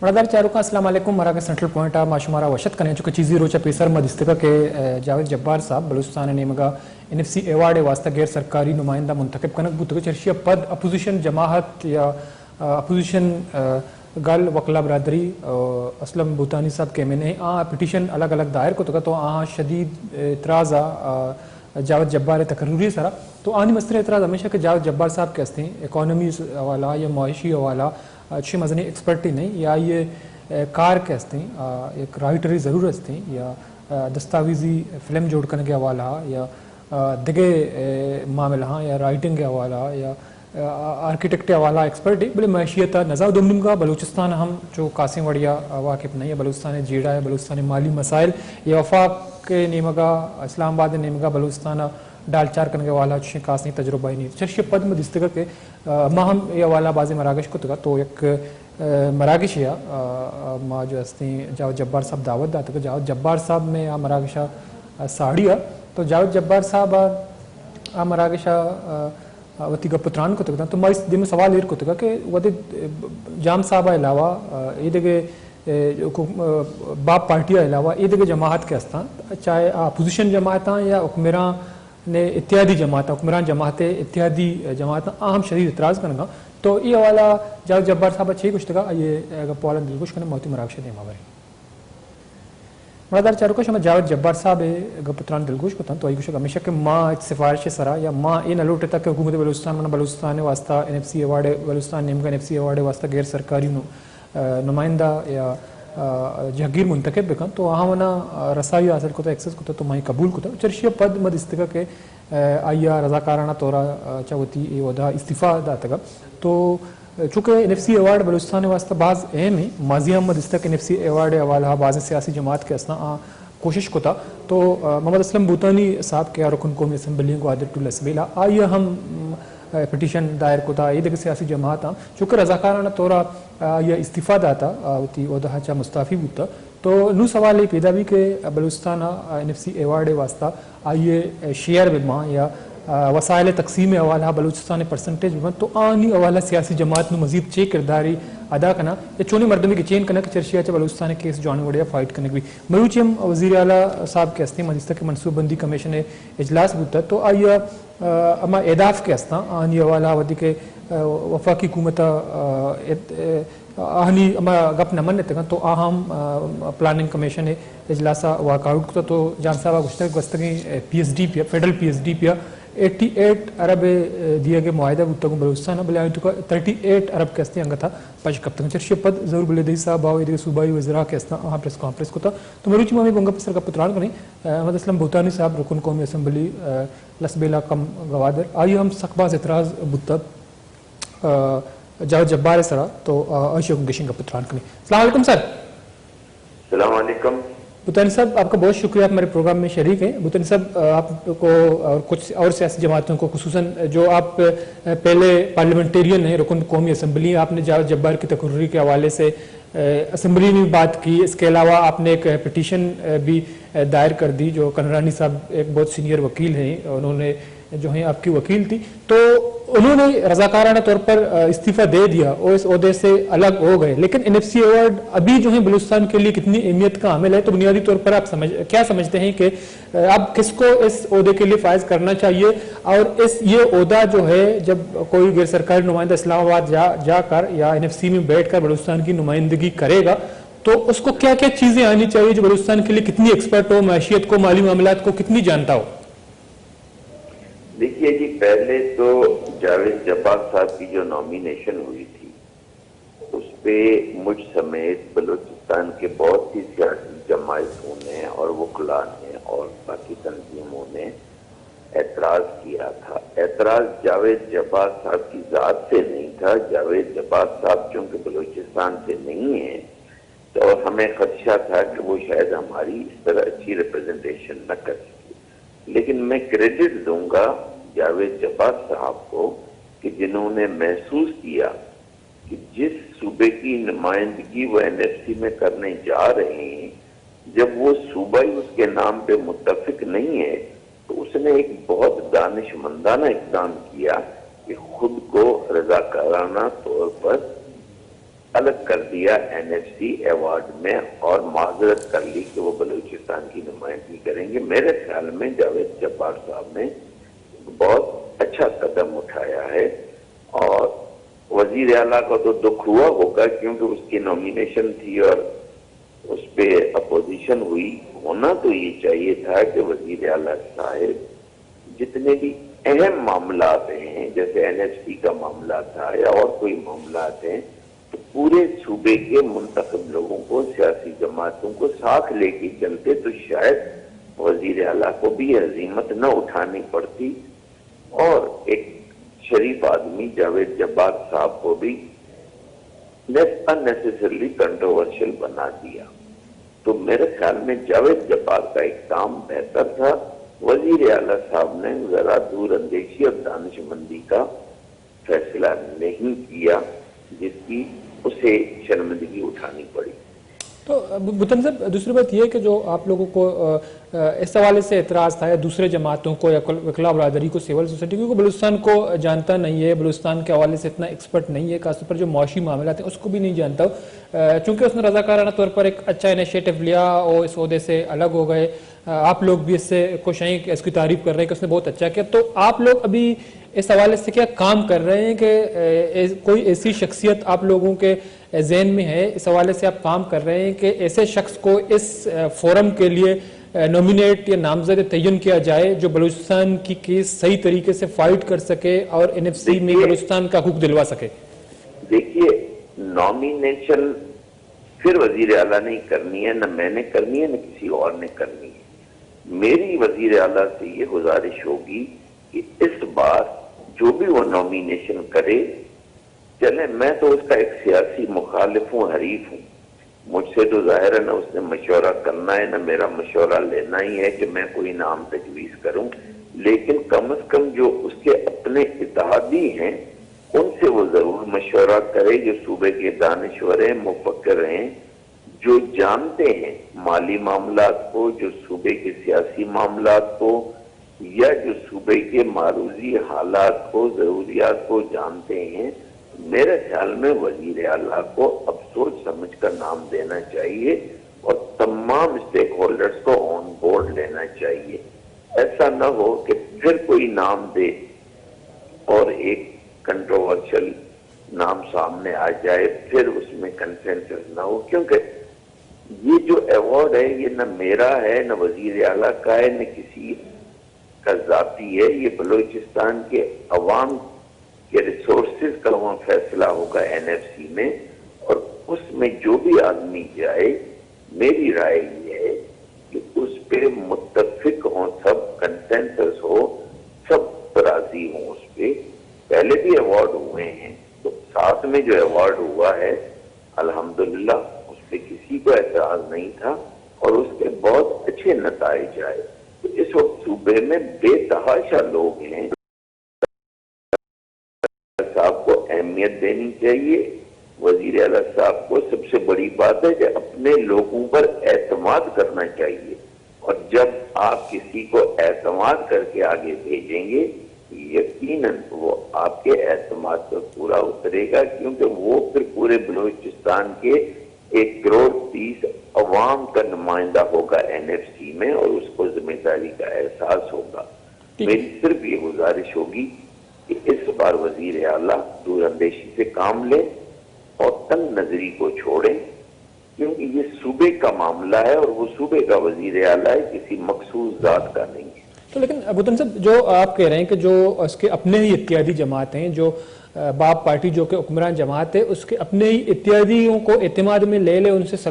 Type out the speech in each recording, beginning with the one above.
مردار چاروں کا السلام علیکم مرا کے سینٹرل پوائنٹ ماشمارا وشت کرنے چکے چیزی روچا پیسر مدستگا کے جاوید جبار صاحب بلوچستان نیمگا NFC ایوارڈ واسطہ غیر سرکاری نمائندہ منتخب کنک بوتگا چرشیا پد اپوزیشن جماعت یا اپوزیشن گل وکلا برادری اسلم بوتانی صاحب کے میں نے پٹیشن الگ الگ دائر کو تو شدید اعتراض جاوید جبار تقرری سرا تو آنی مستر اعتراض ہمیشہ کہ جاوید جبار صاحب کے ہستے ہیں اکانومی والا یا معاشی والا اچھی مزنی ایکسپرٹی نہیں یا یہ کار کے ہستے ہیں ایک رائٹری ضرور ہستے ہیں یا دستاویزی فلم جوڑ کرنے کے حوالہ یا دگے معاملہ یا رائٹنگ کے حوالہ یا آرکیٹیکٹ حوالہ ایکسپرٹی بلے معیشیت نظام دمنم کا بلوچستان ہم جو قاسم وڑیا واقف نہیں ہے بلوچستان جیڑا ہے بلوچستان مالی مسائل یا وفاق کے نیمگا اسلام آباد نیمگا بلوچستان ڈال چار کرنے والا اچھی خاص نہیں تجربہ ہی نہیں چرشی پد میں دستگا کے ماہم یہ والا بازی مراکش کو تگا تو ایک مراکش یا ماں جو ہستی جاوید جبار صاحب دعوت داتا کہ جاوید جبار صاحب میں مراکشہ ساڑیا تو جاوید جبار صاحب مراکشہ وتی گپتران کو تگا تو میں اس دن میں سوال یہ کو تگا کہ وتی جام صاحب علاوہ یہ دگے باپ پارٹی علاوہ یہ دگے جماعت کے ہستان چاہے اپوزیشن جماعتاں یا حکمراں نے اتحادی جماعت حکمران جماعتیں اتحادی جماعت اہم شدید اعتراض کرنے گا تو یہ والا جاوید جبار صاحب اچھی کچھ تگا یہ پوالا دلگوش کرنے موتی مراکشہ دے ماوری مرادار چاروکش میں جاوید جبار صاحب گپتران دلگوش کو تھا تو کچھ ہمیشہ کہ ماں سفارش سرا یا ماں یہ نلوٹے تھا کہ حکومت بلوچستان میں بلوچستان واسطہ NFC ایوارڈ بلوچستان نیمگا NFC ایوارڈ واسطہ غیر سرکاری نمائندہ یا جہگیر منتخب بکن تو وہاں ونا رسائی حاصل کو تھا ایکسس کو تھا تو میں قبول کو تھا چرشیہ پد مد استگا کے آیا رضاکارانہ طورا چاہوتی یہ ودا استعفیٰ داتا گا تو چونکہ NFC ایوارڈ بلوچستان واسطہ بعض اہم ہے ماضی احمد استق NFC ایوارڈ حوالہ بعض سیاسی جماعت کے اسنا کوشش کو تھا تو محمد اسلم بوتانی صاحب کے رکن قومی اسمبلی کو عادت الاسبیلا آئیے ہم پٹیشن دائر کو تھا یہ دیکھ سیاسی جماعت چونکہ رضاکارانہ طورا یہ استعفیٰ داتا ہوتی عہدہ چا مستعفی ہوتا تو نو سوال یہ پیدا بھی کہ بلوچستان NFC ایوارڈ واسطہ آئیے شیئر بما یا وسائل تقسیم حوالہ بلوچستان پرسنٹیج بما تو آنی حوالہ سیاسی جماعت نو مزید چے کرداری ادا کرنا یا چونی مردمی کی چین کرنا کہ چرشیا چا بلوچستان کیس جوانی وڑیا فائٹ کرنے بھی مروچیم وزیر اعلیٰ صاحب کے ہستے مجلس کے منصوبہ بندی کمیشن اجلاس ہوتا تو آئیے اما اہداف کے ہستا آنی حوالہ ودی کے وفاقی حکومت آہنی اما گپ نمن تگا تو آہم پلاننگ کمیشن اجلاسا واقعات کو تو جان صاحب گستگی PSD پیا فیڈرل PSD پیا 88 ارب دیے گئے معاہدہ بتگوں بلوچستان بلے آئی تو 38 ارب کے ہستے انگا تھا پاش کپتگوں چرشی پد ضرور بلے دی صاحب آوے دیگے صوبائی وزراء کے ہستا آہاں پریس کانفرنس کو تھا تو مروچی مامی بنگا پسر کا پتران کریں احمد اسلم بوتانی صاحب رکن قومی اسمبلی لسبیلا کم گوادر آئیے ہم سقباز اعتراض بتب جاوید جبار سرا تو آئیشہ گشن کا پتران کریں السلام علیکم سر السلام علیکم بوتانی صاحب آپ کا بہت شکریہ آپ ہمارے پروگرام میں شریک ہیں بوتانی صاحب آپ کو اور کچھ اور سیاسی جماعتوں کو خصوصاً جو آپ پہلے پارلیمنٹیرین ہیں رکن قومی اسمبلی آپ نے جاوید جبار کی تقرری کے حوالے سے اسمبلی میں بات کی اس کے علاوہ آپ نے ایک پٹیشن بھی دائر کر دی جو کنرانی صاحب ایک بہت سینئر وکیل ہیں انہوں نے جو ہیں آپ کی وکیل تھی تو انہوں نے رضاکارانہ طور پر استعفیٰ دے دیا اور اس عہدے سے الگ ہو گئے لیکن NFC ایوارڈ ابھی جو ہے بلوچستان کے لیے کتنی اہمیت کا حامل ہے تو بنیادی طور پر آپ کیا سمجھتے ہیں کہ اب کس کو اس عہدے کے لیے فائز کرنا چاہیے اور یہ عہدہ جو ہے جب کوئی غیر سرکاری نمائندہ اسلام آباد جا کر یا NFC میں بیٹھ کر بلوچستان کی نمائندگی کرے گا تو اس کو کیا کیا چیزیں آنی چاہیے جو بلوچستان کے لیے کتنی ایکسپرٹ ہو معیشیت کو مالی معاملات کو کتنی جانتا ہو؟ دیکھیے جی پہلے تو جاوید جبار صاحب کی جو نامینیشن ہوئی تھی اس پہ مجھ سمیت بلوچستان کے بہت سی سیاسی جماعتوں نے اور وکلاء نے اور باقی تنظیموں نے اعتراض کیا تھا. اعتراض جاوید جبار صاحب کی ذات سے نہیں تھا. جاوید جبار صاحب چونکہ بلوچستان سے نہیں ہیں تو ہمیں خدشہ تھا کہ وہ شاید ہماری اس طرح اچھی ریپرزنٹیشن نہ کر سکے. لیکن میں کریڈٹ دوں گا جاوید جبار صاحب کو کہ جنہوں نے محسوس کیا کہ جس صوبے کی نمائندگی وہ NFC میں کرنے جا رہے ہیں جب وہ صوبہ ہی اس کے نام پہ متفق نہیں ہے تو اس نے ایک بہت دانش مندانہ اقدام کیا کہ خود کو رضاکارانہ طور پر الگ کر دیا NFC ایوارڈ میں اور معذرت کر لی کہ وہ بلوچستان کی نمائندگی کریں گے. میرے خیال میں جاوید جبار صاحب نے بہت اچھا قدم اٹھایا ہے اور وزیر اعلیٰ کو تو دکھ ہوا ہوگا کیونکہ اس کی نومینیشن تھی اور اس پہ اپوزیشن ہوئی. ہونا تو یہ چاہیے تھا کہ وزیر اعلیٰ صاحب جتنے بھی اہم معاملات ہیں جیسے NFC کا معاملہ تھا یا اور کوئی معاملات ہیں تو پورے صوبے کے منتخب لوگوں کو سیاسی جماعتوں کو ساتھ لے کے چلتے تو شاید وزیر اعلیٰ کو بھی ہزیمت نہ اٹھانی پڑتی اور ایک شریف آدمی جاوید جبار صاحب کو بھی unnecessarily کنٹروورشل بنا دیا. تو میرے خیال میں جاوید جبار کا اقدام بہتر تھا. وزیر اعلیٰ صاحب نے ذرا دور اندیشی اور دانش مندی کا فیصلہ نہیں کیا جس کی اسے شرمندگی اٹھانی پڑی. تو بطن صاحب دوسری بات یہ ہے کہ جو آپ لوگوں کو اس حوالے سے اعتراض تھا یا دوسرے جماعتوں کو یا وکلا برادری کو سول سوسائٹی کیونکہ بلوچستان کو جانتا نہیں ہے, بلوچستان کے حوالے سے اتنا ایکسپرٹ نہیں ہے, خاص طور پر جو معاشی معاملات ہیں اس کو بھی نہیں جانتا چونکہ اس نے رضاکارانہ طور پر ایک اچھا انیشیٹو لیا اور اس عہدے سے الگ ہو گئے. آپ لوگ بھی اس سے خوش ہیں کہ اس کی تعریف کر رہے ہیں کہ اس نے بہت اچھا کیا. تو آپ لوگ ابھی اس حوالے سے کیا کام کر رہے ہیں کہ کوئی ایسی شخصیت آپ لوگوں کے ذہن میں ہے, اس حوالے سے آپ کام کر رہے ہیں کہ ایسے شخص کو اس فورم کے لیے نومینیٹ یا نامزد تعین کیا جائے جو بلوچستان کی کیس صحیح طریقے سے فائٹ کر سکے اور NFC میں بلوچستان کا حقوق دلوا سکے؟ دیکھیے نومینیشن پھر وزیر اعلیٰ نے کرنی ہے, نہ میں نے کرنی ہے نہ کسی اور نے کرنی ہے. میری وزیر اعلیٰ سے یہ گزارش ہوگی کہ اس بار جو بھی وہ نومینیشن کرے, چلے میں تو اس کا ایک سیاسی مخالف ہوں, حریف ہوں, مجھ سے تو ظاہر ہے نہ اس نے مشورہ کرنا ہے نہ میرا مشورہ لینا ہی ہے کہ میں کوئی نام تجویز کروں, لیکن کم از کم جو اس کے اپنے اتحادی ہیں ان سے وہ ضرور مشورہ کرے جو صوبے کے دانشور ہیں, مفکر ہیں, جو جانتے ہیں مالی معاملات کو, جو صوبے کے سیاسی معاملات کو یا جو صوبے کے معروضی حالات کو, ضروریات کو جانتے ہیں. میرے خیال میں وزیر اعلیٰ کو اب سوچ سمجھ کر نام دینا چاہیے اور تمام اسٹیک ہولڈرز کو آن بورڈ لینا چاہیے. ایسا نہ ہو کہ پھر کوئی نام دے اور ایک کنٹروورشل نام سامنے آ جائے, پھر اس میں کنسنسس نہ ہو. کیونکہ یہ جو ایوارڈ ہے یہ نہ میرا ہے نہ وزیر اعلیٰ کا ہے نہ کسی کا ذاتی ہے, یہ بلوچستان کے عوام کے ریسورسز کا وہاں فیصلہ ہوگا NFC میں, اور اس میں جو بھی آدمی جائے میری رائے یہ ہے کہ اس پہ متفق ہوں, سب کنسنسس ہو, سب راضی ہوں اس پہ. پہلے بھی ایوارڈ ہوئے ہیں تو ساتھ میں جو ایوارڈ ہوا ہے الحمدللہ اس پہ کسی کو اعتراض نہیں تھا اور اس کے بہت اچھے نتائج آئے. تو اس وقت صوبے میں بے تحاشا لوگ ہیں, صاحب کو اہمیت دینی چاہیے. وزیر اعلیٰ صاحب کو سب سے بڑی بات ہے کہ اپنے لوگوں پر اعتماد کرنا چاہیے, اور جب آپ کسی کو اعتماد کر کے آگے بھیجیں گے یقیناً وہ آپ کے اعتماد پر پورا اترے گا, کیونکہ وہ پھر پورے بلوچستان کے 1.30 کروڑ عوام کا نمائندہ ہوگا NFC میں اور اس کو ذمہ داری کا احساس ہوگا. میری صرف یہ گزارش ہوگی کہ اس بار وزیر اعلیٰ دور اندیشی سے کام لیں اور تنگ نظری کو چھوڑیں, کیونکہ یہ صوبے کا معاملہ ہے اور وہ صوبے کا وزیر اعلیٰ ہے, کسی مخصوص ذات کا نہیں ہے. تو لیکن بطن صاحب جو آپ کہہ رہے ہیں کہ جو اس کے اپنے ہی اتحادی جماعت ہیں, جو باپ پارٹی جو کہ حکمران جماعت ہے, اس کے اپنے ہی اتحادیوں کو اعتماد میں لے لے, ان سے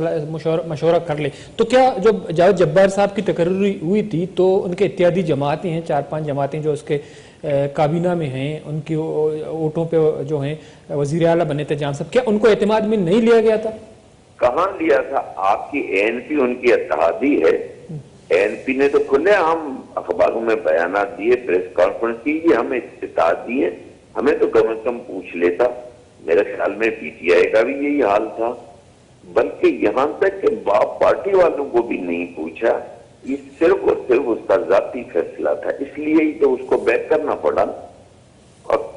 مشورہ کر لے, تو کیا جب جاوید جبار صاحب کی تقرری ہوئی تھی تو ان کے اتحادی جماعتیں ہیں, 4-5 جماعتیں جو اس کے کابینہ میں ہیں, ان کی ووٹوں پہ جو ہیں وزیر اعلیٰ بنے تھے جان صاحب, کیا ان کو اعتماد میں نہیں لیا گیا تھا؟ کہاں لیا تھا؟ آپ کی ANC ان کی اتحادی ہے. ANC نے تو کھلے ہم اخباروں میں بیانات دیے, پریس کانفرنس کی, یہ ہم اتحادی ہیں, ہمیں تو کم از کم پوچھ لیتا. میرے خیال میں PTI کا بھی یہی حال تھا, بلکہ یہاں تک کہ باپ پارٹی والوں کو بھی نہیں پوچھا. یہ صرف اور صرف اس کا ذاتی فیصلہ تھا, اس لیے ہی تو اس کو بیک کرنا پڑا. اور